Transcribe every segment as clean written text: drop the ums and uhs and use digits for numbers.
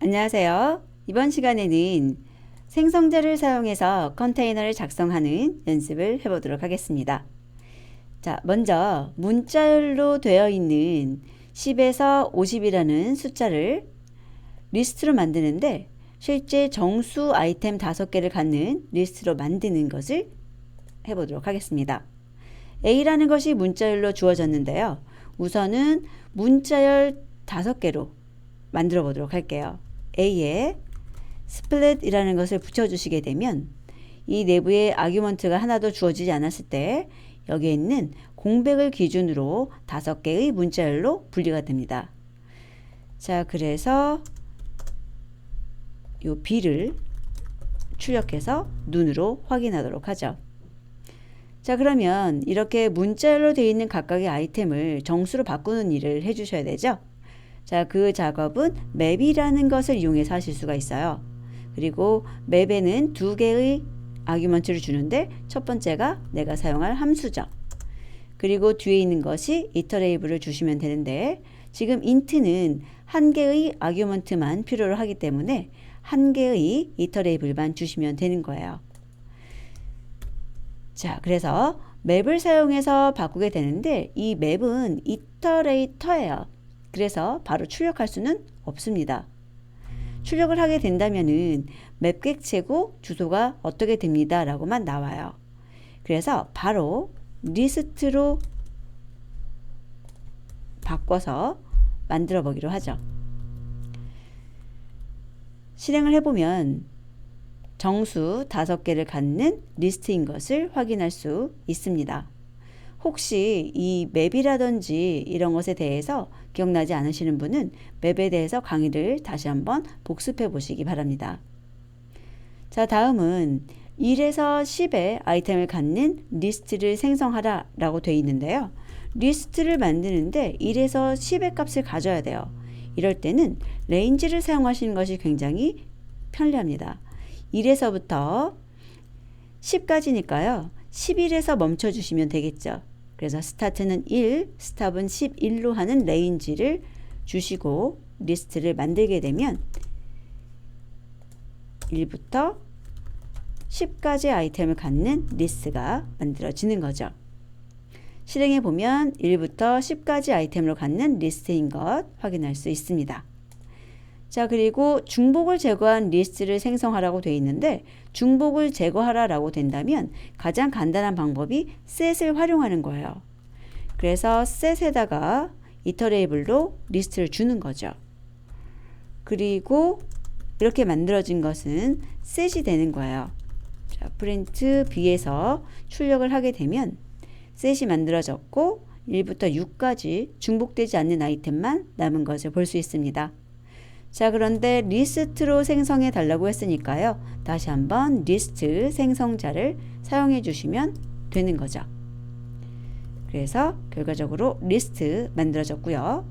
안녕하세요. 이번 시간에는 생성자를 사용해서 컨테이너를 작성하는 연습을 해보도록 하겠습니다. 자, 먼저 문자열로 되어 있는 10에서 50이라는 숫자를 리스트로 만드는데 실제 정수 아이템 5개를 갖는 리스트로 만드는 것을 해보도록 하겠습니다. A라는 것이 문자열로 주어졌는데요. 우선은 문자열 5개로 만들어 보도록 할게요. A에 split이라는 것을 붙여주시게 되면 이 내부에 아규먼트가 하나도 주어지지 않았을 때 여기에 있는 공백을 기준으로 5개의 문자열로 분리가 됩니다. 자, 그래서 이 B를 출력해서 눈으로 확인하도록 하죠. 자, 그러면 이렇게 문자열로 되어 있는 각각의 아이템을 정수로 바꾸는 일을 해주셔야 되죠. 자, 그 작업은 맵이라는 것을 이용해서 하실 수가 있어요. 그리고 맵에는 2개의 아규먼트를 주는데 첫 번째가 내가 사용할 함수죠. 그리고 뒤에 있는 것이 이터레이블을 주시면 되는데 지금 int는 1개의 아규먼트만 필요로 하기 때문에 1개의 이터레이블만 주시면 되는 거예요. 자, 그래서 맵을 사용해서 바꾸게 되는데 이 맵은 이터레이터예요. 그래서 바로 출력할 수는 없습니다. 출력을 하게 된다면은 맵 객체고 주소가 어떻게 됩니다 라고만 나와요. 그래서 바로 리스트로 바꿔서 만들어 보기로 하죠. 실행을 해보면 정수 5개를 갖는 리스트인 것을 확인할 수 있습니다. 혹시 이 맵이라든지 이런 것에 대해서 기억나지 않으시는 분은 맵에 대해서 강의를 다시 한번 복습해 보시기 바랍니다. 자, 다음은 1에서 10의 아이템을 갖는 리스트를 생성하라 라고 되어 있는데요. 리스트를 만드는데 1에서 10의 값을 가져야 돼요. 이럴 때는 레인지를 사용하시는 것이 굉장히 편리합니다. 1에서부터 10까지니까요. 11에서 멈춰 주시면 되겠죠. 그래서 스타트는 1, 스탑은 11로 하는 레인지를 주시고 리스트를 만들게 되면 1부터 10까지 아이템을 갖는 리스트가 만들어지는 거죠. 실행해 보면 1부터 10까지 아이템으로 갖는 리스트인 것 확인할 수 있습니다. 자, 그리고 중복을 제거한 리스트를 생성하라고 되어 있는데 중복을 제거하라 라고 된다면 가장 간단한 방법이 set을 활용하는 거예요. 그래서 set에다가 이터레이블로 리스트를 주는 거죠. 그리고 이렇게 만들어진 것은 set이 되는 거예요. 자, print b에서 출력을 하게 되면 set이 만들어졌고 1부터 6까지 중복되지 않는 아이템만 남은 것을 볼 수 있습니다. 자, 그런데 리스트로 생성해 달라고 했으니까요. 다시 한번 리스트 생성자를 사용해 주시면 되는 거죠. 그래서 결과적으로 리스트 만들어졌고요.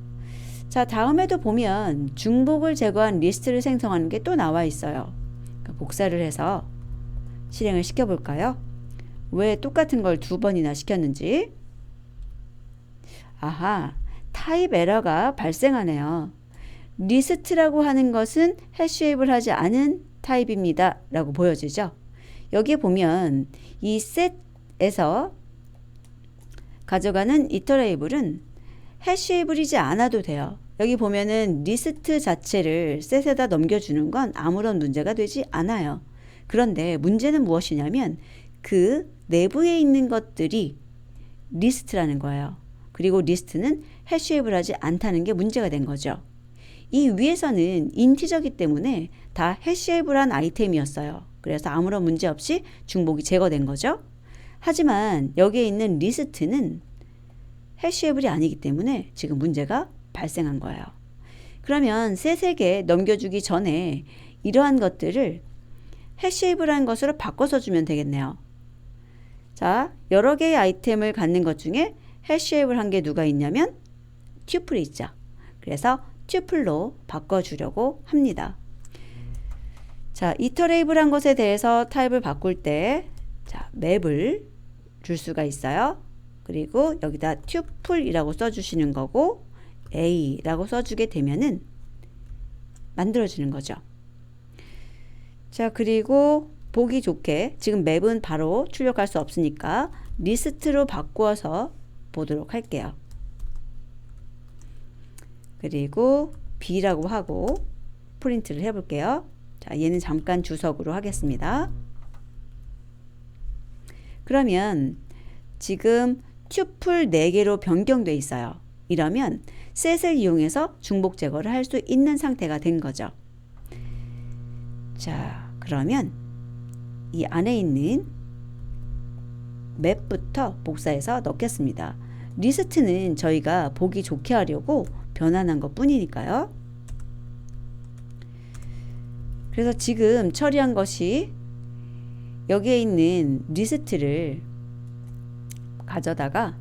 자, 다음에도 보면 중복을 제거한 리스트를 생성하는 게 또 나와 있어요. 그러니까 복사를 해서 실행을 시켜볼까요? 왜 똑같은 걸 2번이나 시켰는지. 아하, 타입 에러가 발생하네요. 리스트라고 하는 것은 해시앱을 하지 않은 타입입니다 라고 보여지죠. 여기에 보면 이 set에서 가져가는 이터레이블은 해시앱이지 않아도 돼요. 여기 보면은 리스트 자체를 set에다 넘겨주는 건 아무런 문제가 되지 않아요. 그런데 문제는 무엇이냐면 그 내부에 있는 것들이 리스트라는 거예요. 그리고 리스트는 해시앱을 하지 않다는 게 문제가 된 거죠. 이 위에서는 인티저이기 때문에 다 해시앱을 한 아이템이었어요. 그래서 아무런 문제 없이 중복이 제거된 거죠. 하지만 여기에 있는 리스트는 해시앱이 아니기 때문에 지금 문제가 발생한 거예요. 그러면 set에게 넘겨주기 전에 이러한 것들을 해시앱을 한 것으로 바꿔서 주면 되겠네요. 자, 여러 개의 아이템을 갖는 것 중에 해시앱을 한 게 누가 있냐면 튜플이 있죠. 그래서 튜플로 바꿔주려고 합니다. 자, 이터레이블한 것에 대해서 타입을 바꿀 때 자, 맵을 줄 수가 있어요. 그리고 여기다 튜플이라고 써주시는 거고 A라고 써주게 되면은 만들어지는 거죠. 자, 그리고 보기 좋게 지금 맵은 바로 출력할 수 없으니까 리스트로 바꾸어서 보도록 할게요. 그리고 B라고 하고 프린트를 해볼게요. 자, 얘는 잠깐 주석으로 하겠습니다. 그러면 지금 튜플 4개로 변경되어 있어요. 이러면 셋을 이용해서 중복 제거를 할 수 있는 상태가 된 거죠. 자, 그러면 이 안에 있는 맵부터 복사해서 넣겠습니다. 리스트는 저희가 보기 좋게 하려고 변환한 것 뿐이니까요. 그래서 지금 처리한 것이 여기에 있는 리스트를 가져다가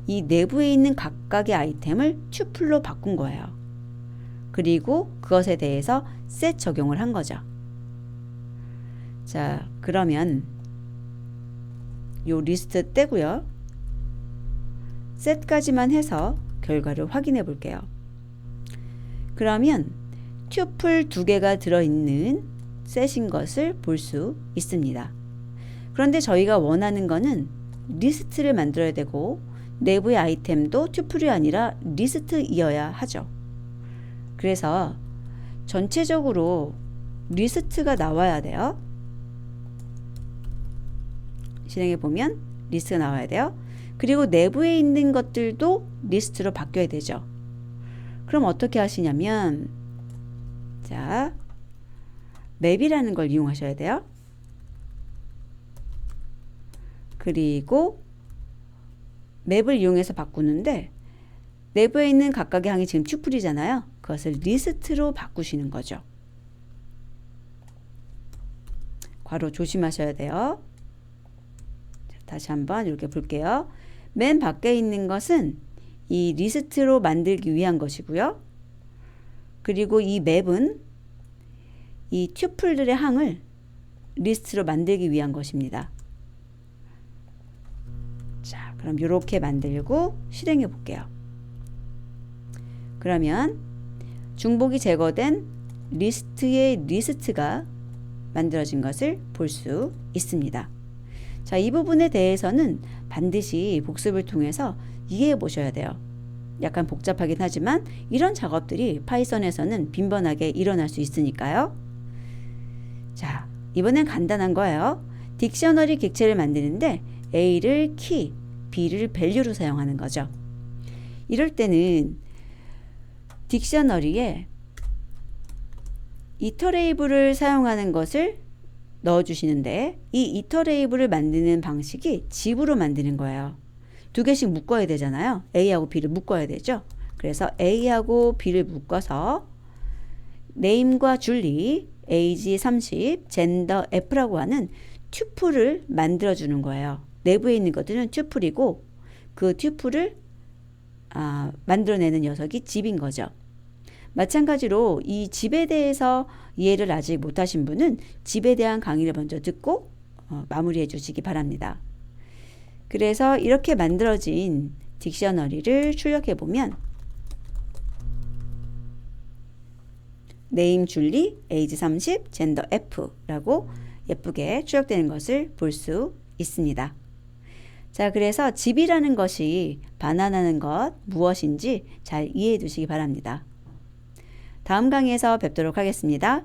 이 내부에 있는 각각의 아이템을 튜플로 바꾼 거예요. 그리고 그것에 대해서 셋 적용을 한 거죠. 자, 그러면 요 리스트 떼고요. 셋까지만 해서 결과를 확인해 볼게요. 그러면 튜플 2개가 들어있는 셋인 것을 볼 수 있습니다. 그런데 저희가 원하는 거는 리스트를 만들어야 되고 내부의 아이템도 튜플이 아니라 리스트이어야 하죠. 그래서 전체적으로 리스트가 나와야 돼요. 실행해 보면 리스트가 나와야 돼요. 그리고 내부에 있는 것들도 리스트로 바뀌어야 되죠. 그럼 어떻게 하시냐면, 자, 맵이라는 걸 이용하셔야 돼요. 그리고 맵을 이용해서 바꾸는데 내부에 있는 각각의 항이 지금 튜플이잖아요. 그것을 리스트로 바꾸시는 거죠. 괄호 조심하셔야 돼요. 자, 다시 한번 이렇게 볼게요. 맨 밖에 있는 것은 이 리스트로 만들기 위한 것이고요. 그리고 이 맵은 이 튜플들의 항을 리스트로 만들기 위한 것입니다. 자, 그럼 이렇게 만들고 실행해 볼게요. 그러면 중복이 제거된 리스트의 리스트가 만들어진 것을 볼 수 있습니다. 자, 이 부분에 대해서는 반드시 복습을 통해서 이해해 보셔야 돼요. 약간 복잡하긴 하지만 이런 작업들이 파이썬에서는 빈번하게 일어날 수 있으니까요. 자, 이번엔 간단한 거예요. 딕셔너리 객체를 만드는데 A를 키, B를 밸류로 사용하는 거죠. 이럴 때는 딕셔너리에 이터레이블을 사용하는 것을 넣어주시는데 이 이터레이블을 만드는 방식이 집으로 만드는 거예요. 2개씩 묶어야 되잖아요. A하고 B를 묶어야 되죠. 그래서 A하고 B를 묶어서 name과 줄리, age 30, gender F라고 하는 튜플을 만들어주는 거예요. 내부에 있는 것들은 튜플이고 그 튜플을 만들어내는 녀석이 집인 거죠. 마찬가지로 이 집에 대해서 이해를 아직 못하신 분은 집에 대한 강의를 먼저 듣고 마무리해 주시기 바랍니다. 그래서 이렇게 만들어진 딕셔너리를 출력해 보면 name 줄리, age 30, gender F라고 예쁘게 출력되는 것을 볼 수 있습니다. 자, 그래서 집이라는 것이 반환하는 것 무엇인지 잘 이해해 두시기 바랍니다. 다음 강의에서 뵙도록 하겠습니다.